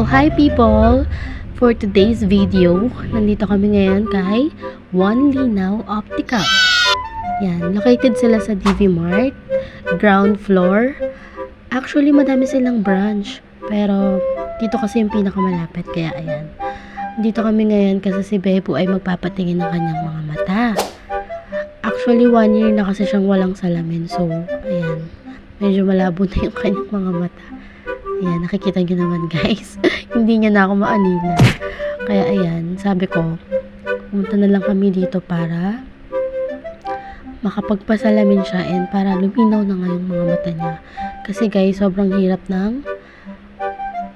hi people! For today's video, nandito kami ngayon kay One Linaw Optical. Yan, located sila sa DV Mart, ground floor. Actually, madami silang branch, pero dito kasi yung pinakamalapit, kaya ayan. Dito kami ngayon kasi si Bebo ay magpapatingin ng kanyang mga mata. Actually, 1 year na kasi siyang walang salamin, so ayan, medyo malabo na yung kanyang mga mata. Ayan, nakikita nyo naman guys. Hindi niya na ako maanina. Kaya ayan, sabi ko, pumunta na lang kami dito para makapagpasalamin siya and para luminaw na nga yung mga mata niya. Kasi guys, sobrang hirap ng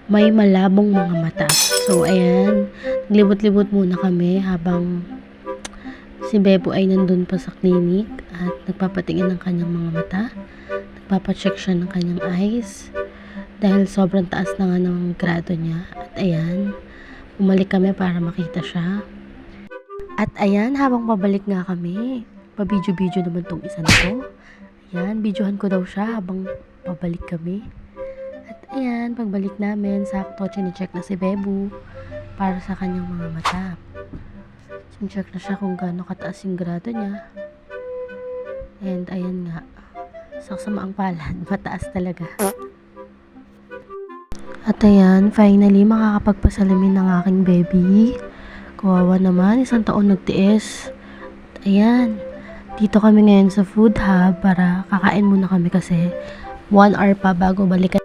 may malabong mga mata. So ayan, naglibot-libot muna kami habang si Bebo ay nandun pa sa clinic at nagpapatingin ng kanyang mga mata. Nagpapacheck siya ng kanyang eyes. Dahil sobrang taas na nga ng grado niya. At ayan, bumalik kami para makita siya. At ayan, habang pabalik nga kami, pabidyo-bidyo naman tong isa na to. Ayan, bidyohan ko daw siya habang pabalik kami. At ayan, pagbalik namin, sakto, chine-check na si Bebo para sa kanyang mga mata. Chine-check na siya kung gaano kataas yung grado niya. And ayan nga, sa kasamaang palad, mataas talaga. At ayan, finally, makakapagpasalamin ng aking baby. Kawawa naman, 1 taon nagtiis. At ayan, dito kami ngayon sa food hub para kakain muna kami kasi 1 hour pa bago balikan.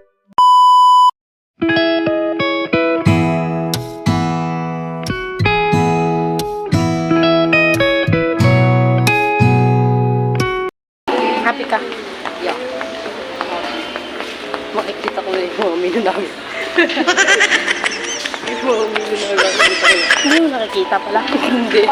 Happy ka? Yeah. Makikita ko na yung mga menu namin. Yung mga menu namin makikita ko na. Hindi mo nakikita pala. Hindi.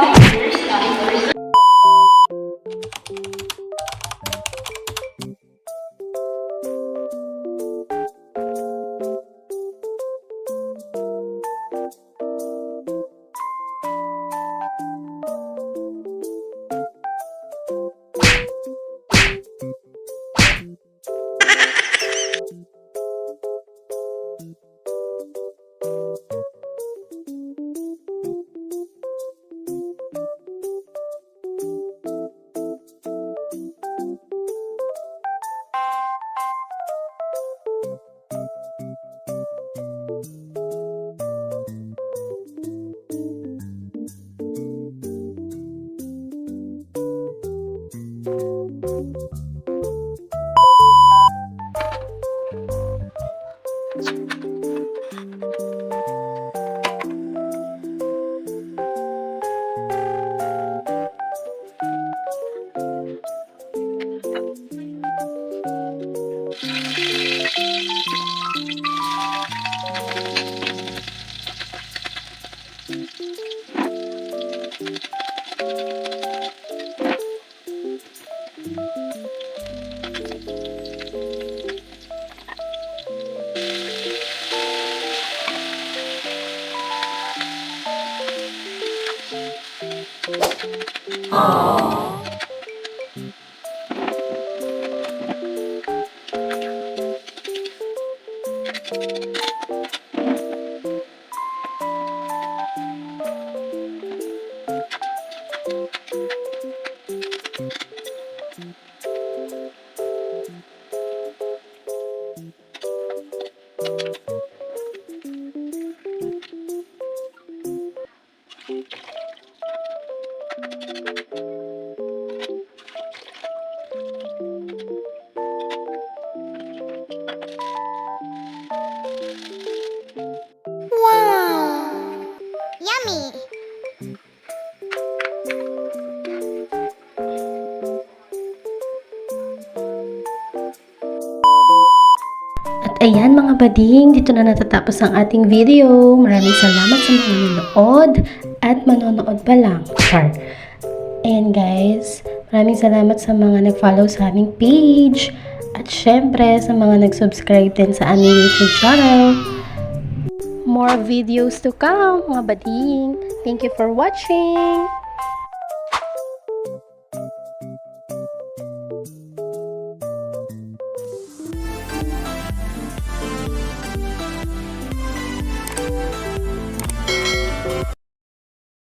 Ayan mga bading, dito na natatapos ang ating video. Maraming salamat sa mga nanonood at manonood pa lang. Ayan guys, maraming salamat sa mga nag-follow sa aming page. At syempre sa mga nag-subscribe din sa aming YouTube channel. More videos to come mga bading. Thank you for watching!